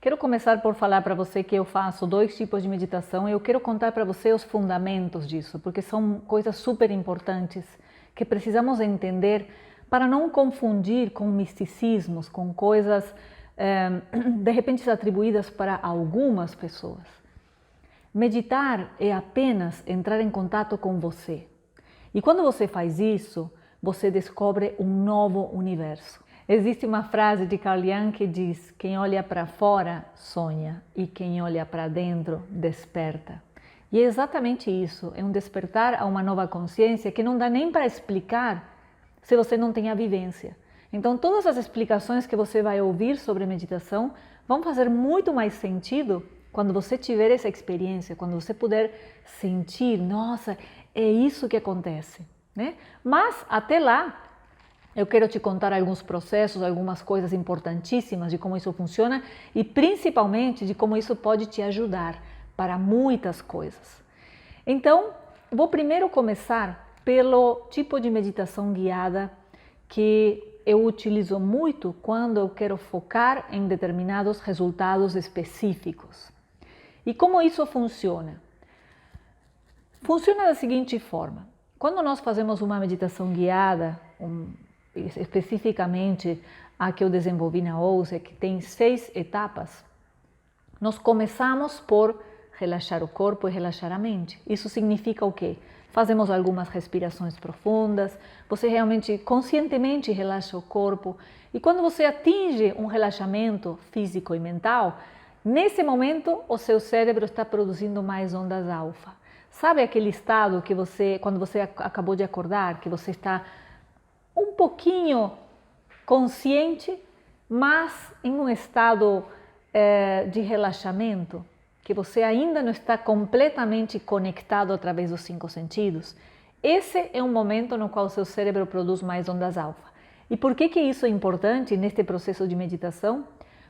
Quero começar por falar para você que eu faço 2 tipos de meditação e eu quero contar para você os fundamentos disso, porque são coisas super importantes que precisamos entender para não confundir com misticismos, com coisas de repente atribuídas para algumas pessoas. Meditar é apenas entrar em contato com você. E quando você faz isso, você descobre um novo universo. Existe uma frase de Carl Jung que diz: quem olha para fora sonha e quem olha para dentro desperta. E é exatamente isso, é um despertar a uma nova consciência que não dá nem para explicar se você não tem a vivência. Então todas as explicações que você vai ouvir sobre meditação vão fazer muito mais sentido quando você tiver essa experiência, quando você puder sentir, nossa, é isso que acontece, né? Mas até lá, eu quero te contar alguns processos, algumas coisas importantíssimas de como isso funciona e principalmente de como isso pode te ajudar para muitas coisas. Então, vou primeiro começar pelo tipo de meditação guiada que eu utilizo muito quando eu quero focar em determinados resultados específicos. E como isso funciona? Funciona da seguinte forma: quando nós fazemos uma meditação guiada, especificamente a que eu desenvolvi na OUSE, que tem 6 etapas, nós começamos por relaxar o corpo e relaxar a mente. Isso significa o quê? Fazemos algumas respirações profundas, você realmente conscientemente relaxa o corpo e quando você atinge um relaxamento físico e mental, nesse momento o seu cérebro está produzindo mais ondas alfa. Sabe aquele estado que quando você acabou de acordar, que você está um pouquinho consciente, mas em um estado de relaxamento, que você ainda não está completamente conectado através dos 5 sentidos? Esse é um momento no qual o seu cérebro produz mais ondas alfa. E por que isso é importante neste processo de meditação?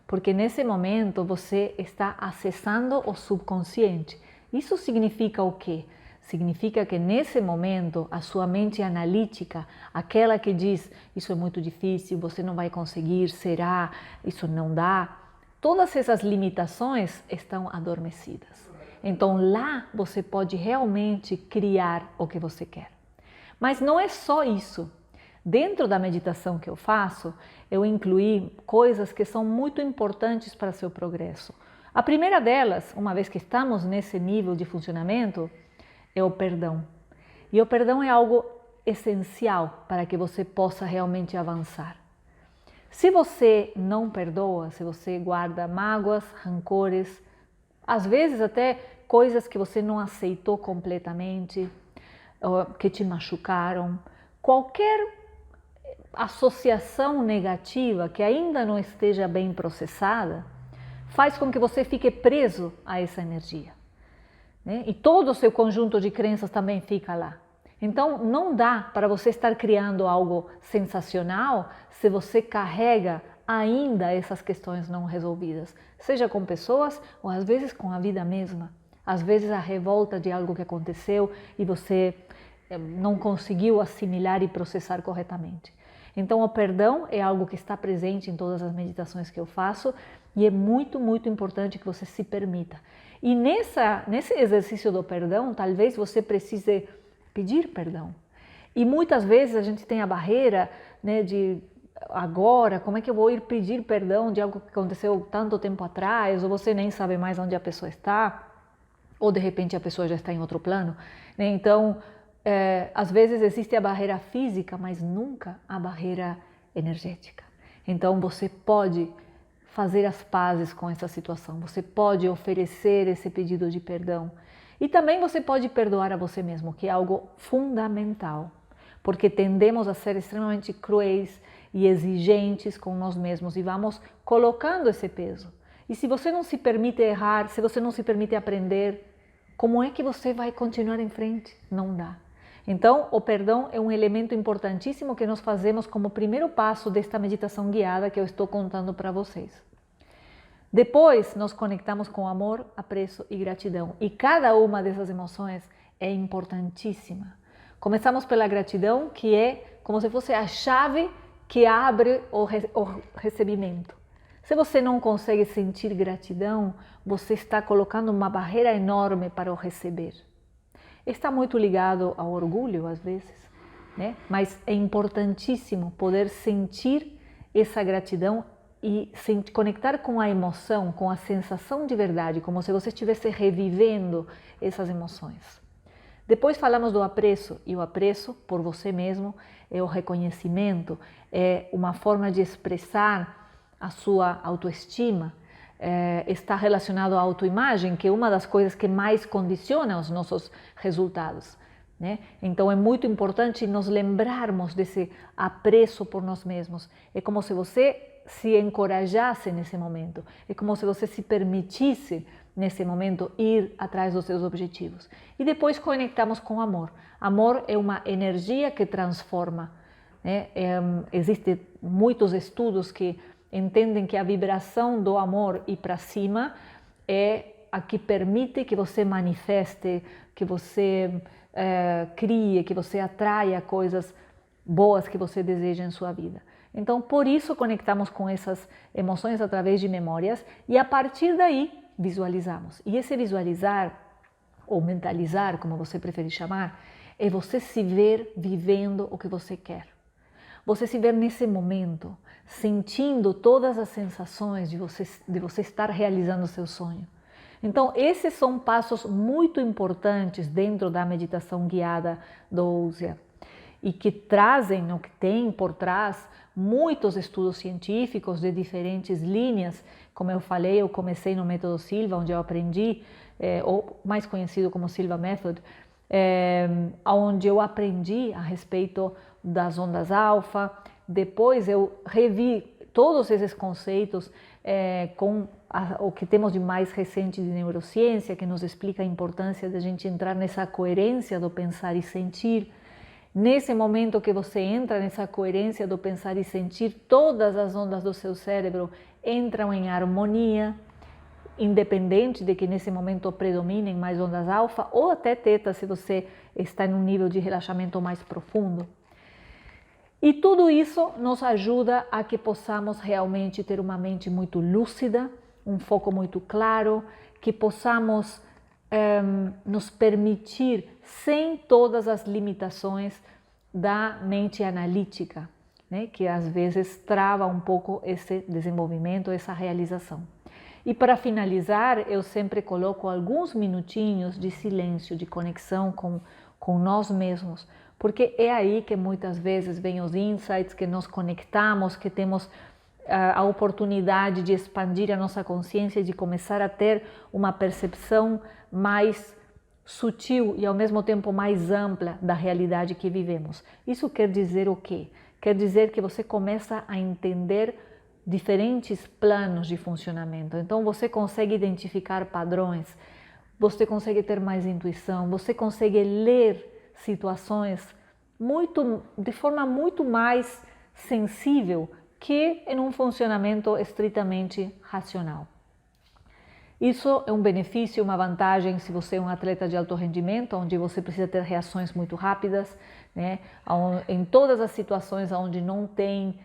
Porque nesse momento você está acessando o subconsciente. Isso significa o quê? Significa que nesse momento a sua mente analítica, aquela que diz isso é muito difícil, você não vai conseguir, será, isso não dá, todas essas limitações estão adormecidas. Então lá você pode realmente criar o que você quer. Mas não é só isso. Dentro da meditação que eu faço, eu incluí coisas que são muito importantes para seu progresso. A primeira delas, uma vez que estamos nesse nível de funcionamento, é o perdão. E o perdão é algo essencial para que você possa realmente avançar. Se você não perdoa, se você guarda mágoas, rancores, às vezes até coisas que você não aceitou completamente, que te machucaram, qualquer associação negativa que ainda não esteja bem processada, faz com que você fique preso a essa energia, né? E todo o seu conjunto de crenças também fica lá. Então não dá para você estar criando algo sensacional se você carrega ainda essas questões não resolvidas, seja com pessoas ou às vezes com a vida mesma. Às vezes a revolta de algo que aconteceu e você não conseguiu assimilar e processar corretamente. Então o perdão é algo que está presente em todas as meditações que eu faço e é muito, muito importante que você se permita. E nesse exercício do perdão, talvez você precise pedir perdão. E muitas vezes a gente tem a barreira, né, de agora, como é que eu vou ir pedir perdão de algo que aconteceu tanto tempo atrás, ou você nem sabe mais onde a pessoa está, ou de repente a pessoa já está em outro plano, né? Então, às vezes existe a barreira física, mas nunca a barreira energética. Então você pode fazer as pazes com essa situação, você pode oferecer esse pedido de perdão. E também você pode perdoar a você mesmo, que é algo fundamental, porque tendemos a ser extremamente cruéis e exigentes com nós mesmos e vamos colocando esse peso. E se você não se permite errar, se você não se permite aprender, como é que você vai continuar em frente? Não dá. Então, o perdão é um elemento importantíssimo que nós fazemos como primeiro passo desta meditação guiada que eu estou contando para vocês. Depois, nos conectamos com amor, apreço e gratidão. E cada uma dessas emoções é importantíssima. Começamos pela gratidão, que é como se fosse a chave que abre o recebimento. Se você não consegue sentir gratidão, você está colocando uma barreira enorme para o receber. Está muito ligado ao orgulho, às vezes, né? Mas é importantíssimo poder sentir essa gratidão e se conectar com a emoção, com a sensação de verdade, como se você estivesse revivendo essas emoções. Depois falamos do apreço, e o apreço por você mesmo é o reconhecimento, é uma forma de expressar a sua autoestima, está relacionado à autoimagem, que é uma das coisas que mais condiciona os nossos resultados, né? Então é muito importante nos lembrarmos desse apreço por nós mesmos. É como se você se encorajasse nesse momento, é como se você se permitisse nesse momento ir atrás dos seus objetivos. E depois conectamos com o amor. Amor é uma energia que transforma, né? Existem muitos estudos que entendem que a vibração do amor ir para cima é a que permite que você manifeste, que você crie, que você atraia coisas boas que você deseja em sua vida. Então, por isso conectamos com essas emoções através de memórias e a partir daí visualizamos. E esse visualizar, ou mentalizar, como você preferir chamar, é você se ver vivendo o que você quer. Você se ver nesse momento, sentindo todas as sensações de você estar realizando o seu sonho. Então, esses são passos muito importantes dentro da meditação guiada do Ouzea e que trazem, o que tem por trás, muitos estudos científicos de diferentes linhas. Como eu falei, eu comecei no método Silva, onde eu aprendi, ou mais conhecido como Silva Method, onde eu aprendi a respeito das ondas alfa. Depois eu revi todos esses conceitos com o que temos de mais recente de neurociência, que nos explica a importância de a gente entrar nessa coerência do pensar e sentir. Nesse momento que você entra nessa coerência do pensar e sentir, todas as ondas do seu cérebro entram em harmonia, independente de que nesse momento predominem mais ondas alfa ou até teta, se você está em um nível de relaxamento mais profundo. E tudo isso nos ajuda a que possamos realmente ter uma mente muito lúcida, um foco muito claro, que possamos nos permitir sem todas as limitações da mente analítica, né, que às vezes trava um pouco esse desenvolvimento, essa realização. E para finalizar, eu sempre coloco alguns minutinhos de silêncio, de conexão com nós mesmos, porque é aí que muitas vezes vêm os insights, que nos conectamos, que temos a oportunidade de expandir a nossa consciência, de começar a ter uma percepção mais sutil e ao mesmo tempo mais ampla da realidade que vivemos. Isso quer dizer o quê? Quer dizer que você começa a entender diferentes planos de funcionamento. Então você consegue identificar padrões, você consegue ter mais intuição, você consegue ler situações de forma muito mais sensível que em um funcionamento estritamente racional. Isso é um benefício, uma vantagem se você é um atleta de alto rendimento, onde você precisa ter reações muito rápidas, né? Em todas as situações onde não tem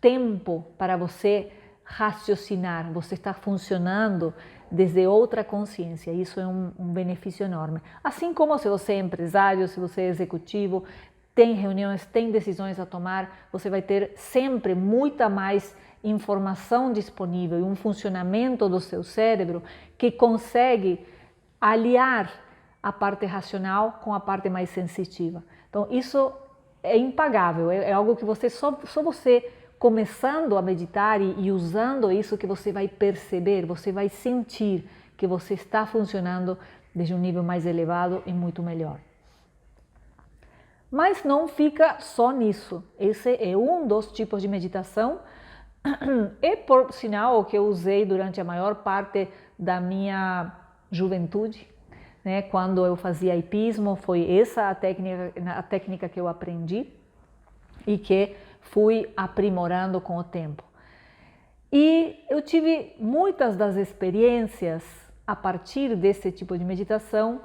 tempo para você raciocinar, você está funcionando desde outra consciência, isso é um benefício enorme. Assim como se você é empresário, se você é executivo, tem reuniões, tem decisões a tomar, você vai ter sempre muita mais informação disponível e um funcionamento do seu cérebro que consegue aliar a parte racional com a parte mais sensitiva. Então isso é impagável, é algo que você só você começando a meditar e usando isso que você vai perceber, você vai sentir que você está funcionando desde um nível mais elevado e muito melhor. Mas não fica só nisso. Esse é um dos tipos de meditação e, por sinal, o que eu usei durante a maior parte da minha juventude, né? Quando eu fazia hipismo, foi essa a técnica que eu aprendi e que fui aprimorando com o tempo. E eu tive muitas das experiências a partir desse tipo de meditação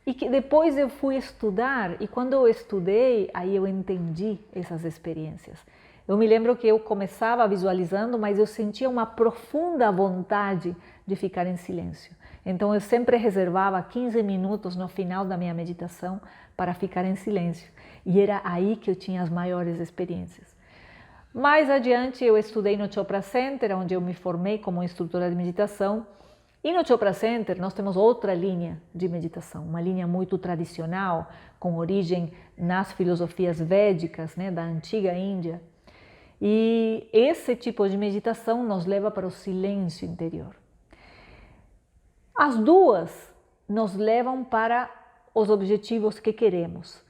e que depois eu fui estudar, e quando eu estudei, aí eu entendi essas experiências. Eu me lembro que eu começava visualizando, mas eu sentia uma profunda vontade de ficar em silêncio. Então eu sempre reservava 15 minutos no final da minha meditação para ficar em silêncio. E era aí que eu tinha as maiores experiências. Mais adiante eu estudei no Chopra Center, onde eu me formei como instrutora de meditação. E no Chopra Center nós temos outra linha de meditação, uma linha muito tradicional, com origem nas filosofias védicas, né, da antiga Índia. E esse tipo de meditação nos leva para o silêncio interior. As duas nos levam para os objetivos que queremos,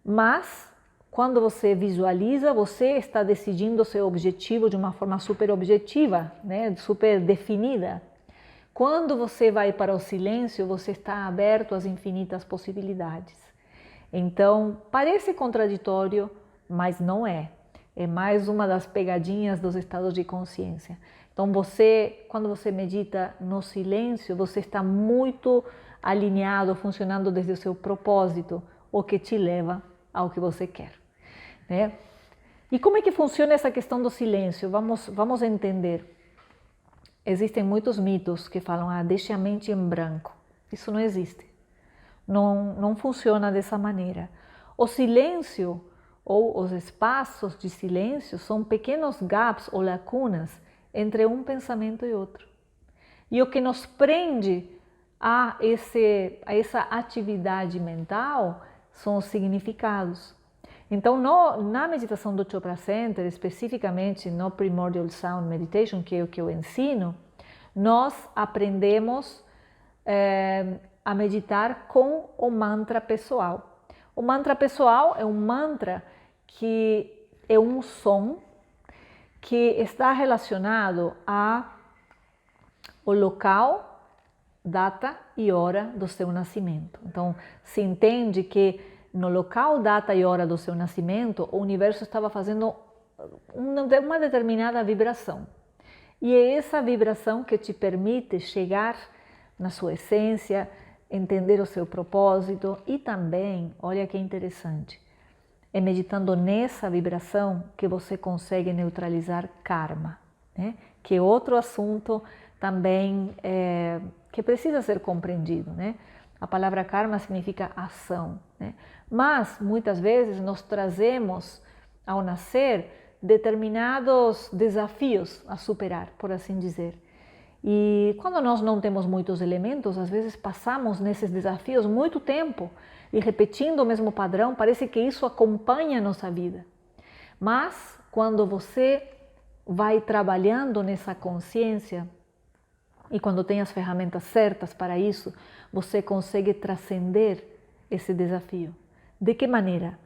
mas quando você visualiza, você está decidindo o seu objetivo de uma forma super objetiva, né? Super definida. Quando você vai para o silêncio, você está aberto às infinitas possibilidades. Então, parece contraditório, mas não é. É mais uma das pegadinhas dos estados de consciência. Então, quando você medita no silêncio, você está muito alinhado, funcionando desde o seu propósito, o que te leva ao que você quer, né? E como é que funciona essa questão do silêncio? Vamos entender. Existem muitos mitos que falam, deixe a mente em branco. Isso não existe. Não funciona dessa maneira. O silêncio ou os espaços de silêncio são pequenos gaps ou lacunas entre um pensamento e outro. E o que nos prende a essa atividade mental são os significados. Então, na meditação do Chopra Center, especificamente no Primordial Sound Meditation, que é o que eu ensino, nós aprendemos a meditar com o mantra pessoal. O mantra pessoal é um mantra que é um som que está relacionado ao local, data e hora do seu nascimento. Então, se entende que no local, data e hora do seu nascimento, o universo estava fazendo uma determinada vibração. E é essa vibração que te permite chegar na sua essência, entender o seu propósito e também, olha que interessante, é meditando nessa vibração que você consegue neutralizar karma, né? Que é outro assunto também que precisa ser compreendido, né? A palavra karma significa ação, né? Mas muitas vezes nós trazemos ao nascer determinados desafios a superar, por assim dizer. E quando nós não temos muitos elementos, às vezes passamos nesses desafios muito tempo e repetindo o mesmo padrão, parece que isso acompanha a nossa vida. Mas quando você vai trabalhando nessa consciência e quando tem as ferramentas certas para isso, você consegue transcender esse desafio. De que maneira?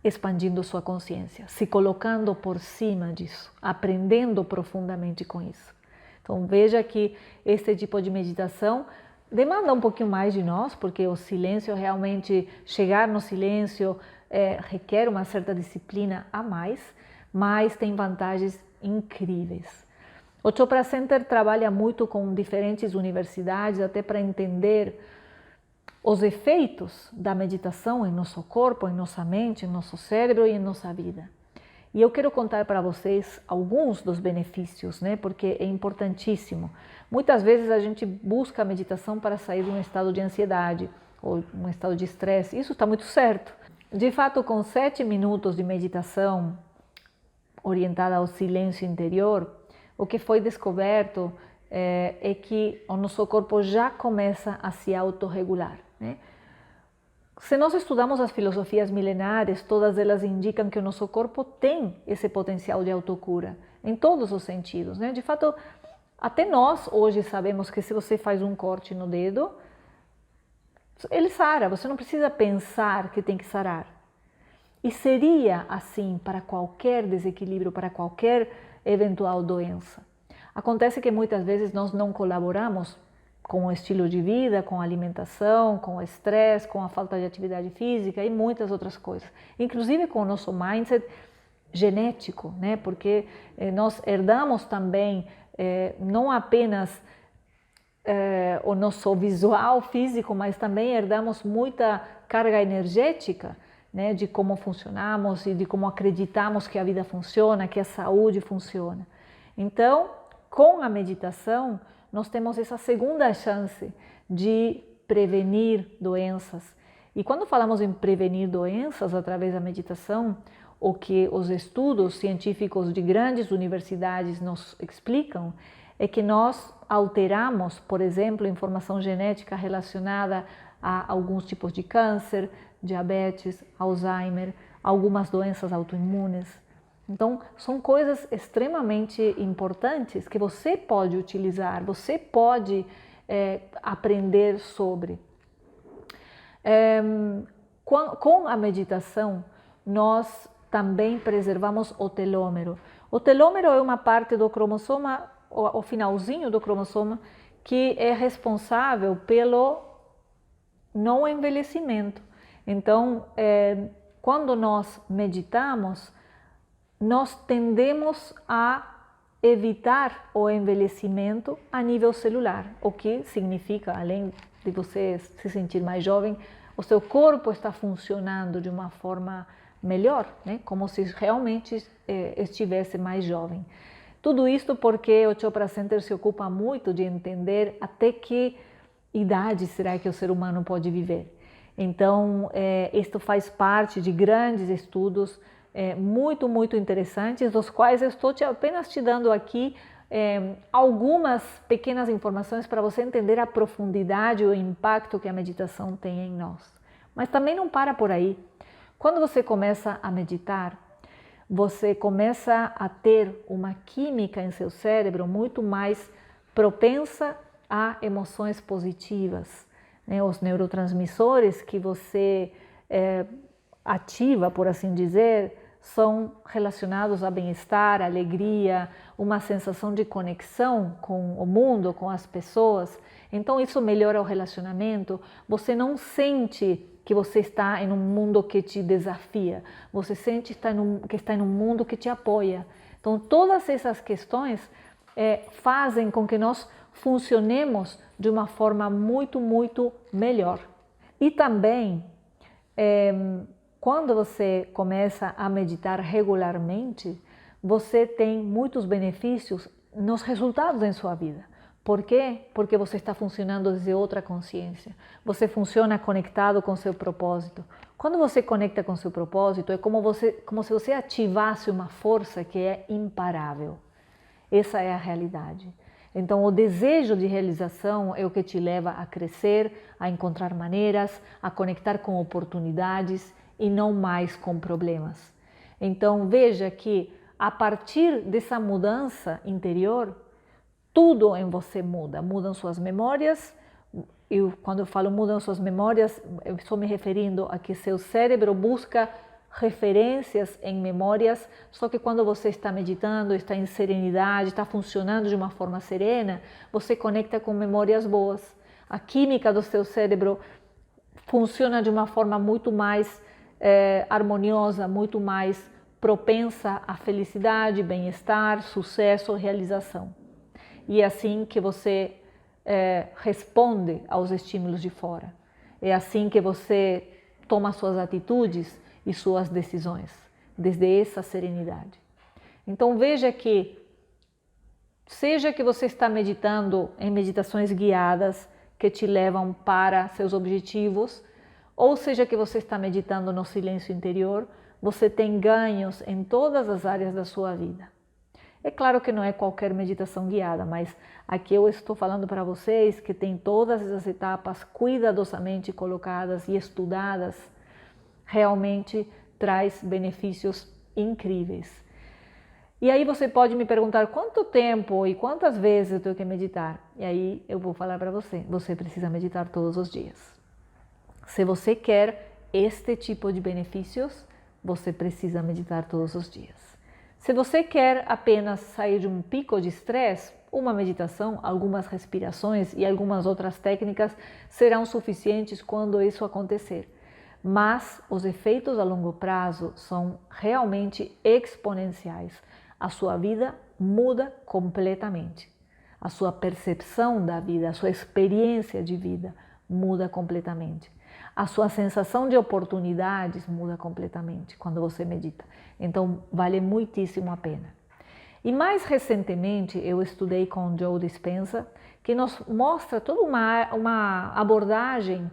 Expandindo sua consciência, se colocando por cima disso, aprendendo profundamente com isso. Então veja que esse tipo de meditação demanda um pouquinho mais de nós, porque o silêncio realmente, chegar no silêncio requer uma certa disciplina a mais, mas tem vantagens incríveis. O Chopra Center trabalha muito com diferentes universidades, até para entender os efeitos da meditação em nosso corpo, em nossa mente, em nosso cérebro e em nossa vida. E eu quero contar para vocês alguns dos benefícios, né? Porque é importantíssimo. Muitas vezes a gente busca a meditação para sair de um estado de ansiedade ou um estado de estresse. Isso está muito certo. De fato, com 7 minutos de meditação orientada ao silêncio interior, o que foi descoberto é que o nosso corpo já começa a se autorregular, né? Se nós estudamos as filosofias milenares, todas elas indicam que o nosso corpo tem esse potencial de autocura, em todos os sentidos, né? De fato, até nós hoje sabemos que se você faz um corte no dedo, ele sara, você não precisa pensar que tem que sarar. E seria assim para qualquer desequilíbrio, para qualquer eventual doença. Acontece que muitas vezes nós não colaboramos com o estilo de vida, com a alimentação, com o estresse, com a falta de atividade física e muitas outras coisas. Inclusive com o nosso mindset genético, né? Porque nós herdamos também não apenas o nosso visual físico, mas também herdamos muita carga energética né, de como funcionamos e de como acreditamos que a vida funciona, que a saúde funciona. Então, com a meditação, nós temos essa segunda chance de prevenir doenças. E quando falamos em prevenir doenças através da meditação, o que os estudos científicos de grandes universidades nos explicam é que nós alteramos, por exemplo, informação genética relacionada a alguns tipos de câncer, diabetes, Alzheimer, algumas doenças autoimunes. Então, são coisas extremamente importantes que você pode utilizar, você pode aprender sobre. Com a meditação, nós também preservamos o telômero. O telômero é uma parte do cromossoma, o finalzinho do cromossoma, que é responsável pelo não envelhecimento. Então, quando nós meditamos, nós tendemos a evitar o envelhecimento a nível celular, o que significa, além de você se sentir mais jovem, o seu corpo está funcionando de uma forma melhor, né? Como se realmente estivesse mais jovem. Tudo isso porque o Chopra Center se ocupa muito de entender até que idade será que o ser humano pode viver. Então, isto faz parte de grandes estudos muito interessantes, dos quais eu estou apenas te dando aqui algumas pequenas informações para você entender a profundidade e o impacto que a meditação tem em nós. Mas também não para por aí. Quando você começa a meditar, você começa a ter uma química em seu cérebro muito mais propensa a emoções positivas, né? Os neurotransmissores que você ativa, por assim dizer, são relacionados a bem-estar, alegria, uma sensação de conexão com o mundo, com as pessoas. Então isso melhora o relacionamento. Você não sente que você está em um mundo que te desafia, você sente que está em um mundo que te apoia. Então todas essas questões fazem com que nós funcionemos de uma forma muito melhor. E também, quando você começa a meditar regularmente, você tem muitos benefícios nos resultados em sua vida. Por quê? Porque você está funcionando desde outra consciência. Você funciona conectado com seu propósito. Quando você conecta com seu propósito, é como se você ativasse uma força que é imparável. Essa é a realidade. Então, o desejo de realização é o que te leva a crescer, a encontrar maneiras, a conectar com oportunidades e não mais com problemas. Então, veja que a partir dessa mudança interior, tudo em você muda. Mudam suas memórias. Quando eu falo mudam suas memórias, eu estou me referindo a que seu cérebro busca referências em memórias, só que quando você está meditando, está em serenidade, está funcionando de uma forma serena, você conecta com memórias boas. A química do seu cérebro funciona de uma forma muito mais harmoniosa, muito mais propensa à felicidade, bem-estar, sucesso, realização. E é assim que você responde aos estímulos de fora. É assim que você toma suas atitudes e suas decisões, desde essa serenidade. Então veja que, seja que você está meditando em meditações guiadas que te levam para seus objetivos, ou seja que você está meditando no silêncio interior, você tem ganhos em todas as áreas da sua vida. É claro que não é qualquer meditação guiada, mas aqui eu estou falando para vocês que tem todas essas etapas cuidadosamente colocadas e estudadas, realmente traz benefícios incríveis. E aí você pode me perguntar quanto tempo e quantas vezes eu tenho que meditar. E aí eu vou falar para você, você precisa meditar todos os dias. Se você quer este tipo de benefícios, você precisa meditar todos os dias. Se você quer apenas sair de um pico de estresse, uma meditação, algumas respirações e algumas outras técnicas serão suficientes quando isso acontecer. Mas os efeitos a longo prazo são realmente exponenciais. A sua vida muda completamente. A sua percepção da vida, a sua experiência de vida muda completamente. a sua sensação de oportunidades muda completamente quando você medita. Então, vale muitíssimo a pena. E mais recentemente, eu estudei com Joe Dispenza, que nos mostra toda uma abordagem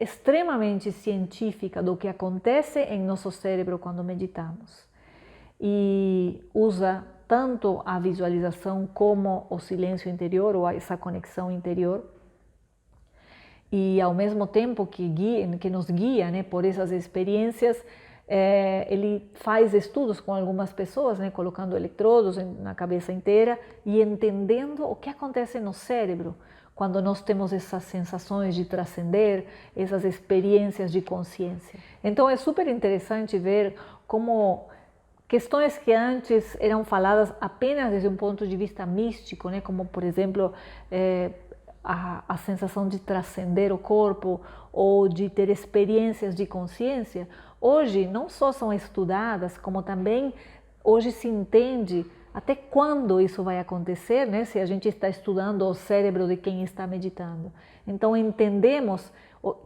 extremamente científica do que acontece em nosso cérebro quando meditamos. E usa tanto a visualização como o silêncio interior, ou essa conexão interior. E ao mesmo tempo que nos guia, né, por essas experiências, ele faz estudos com algumas pessoas, né, colocando eletrodos na cabeça inteira e entendendo o que acontece no cérebro quando nós temos essas sensações de transcender, essas experiências de consciência. Então é super interessante ver como questões que antes eram faladas apenas desde um ponto de vista místico, né, como por exemplo a sensação de transcender o corpo ou de ter experiências de consciência, hoje não só são estudadas, como também hoje se entende até quando isso vai acontecer, né? Se a gente está estudando o cérebro de quem está meditando. Então entendemos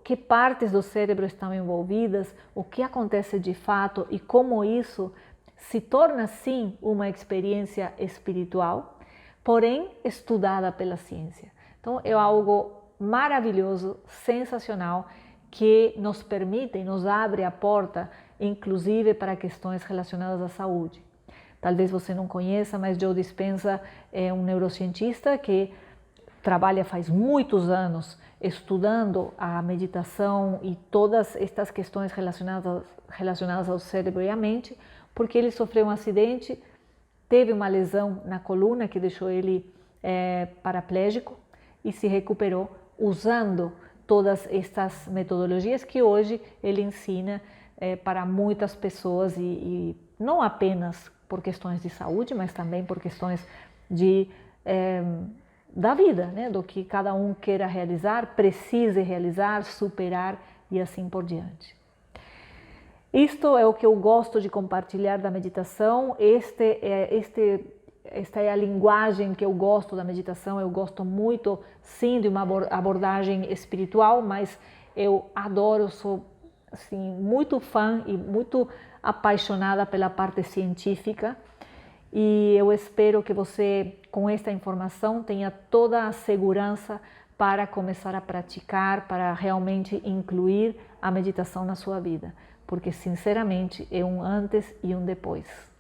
que partes do cérebro estão envolvidas, o que acontece de fato e como isso se torna sim uma experiência espiritual, porém estudada pela ciência. Então é algo maravilhoso, sensacional, que nos permite e nos abre a porta, inclusive para questões relacionadas à saúde. Talvez você não conheça, mas Joe Dispenza é um neurocientista que trabalha faz muitos anos estudando a meditação e todas estas questões relacionadas ao cérebro e à mente, porque ele sofreu um acidente, teve uma lesão na coluna que deixou ele paraplégico e se recuperou usando todas estas metodologias que hoje ele ensina para muitas pessoas e não apenas por questões de saúde, mas também por questões da vida, né? Do que cada um queira realizar, precise realizar, superar e assim por diante. Isto é o que eu gosto de compartilhar da meditação, esta é a linguagem que eu gosto da meditação. Eu gosto muito, sim, de uma abordagem espiritual, mas eu adoro, sou assim, muito fã e muito apaixonada pela parte científica. E eu espero que você, com esta informação, tenha toda a segurança para começar a praticar, para realmente incluir a meditação na sua vida, porque, sinceramente, é um antes e um depois.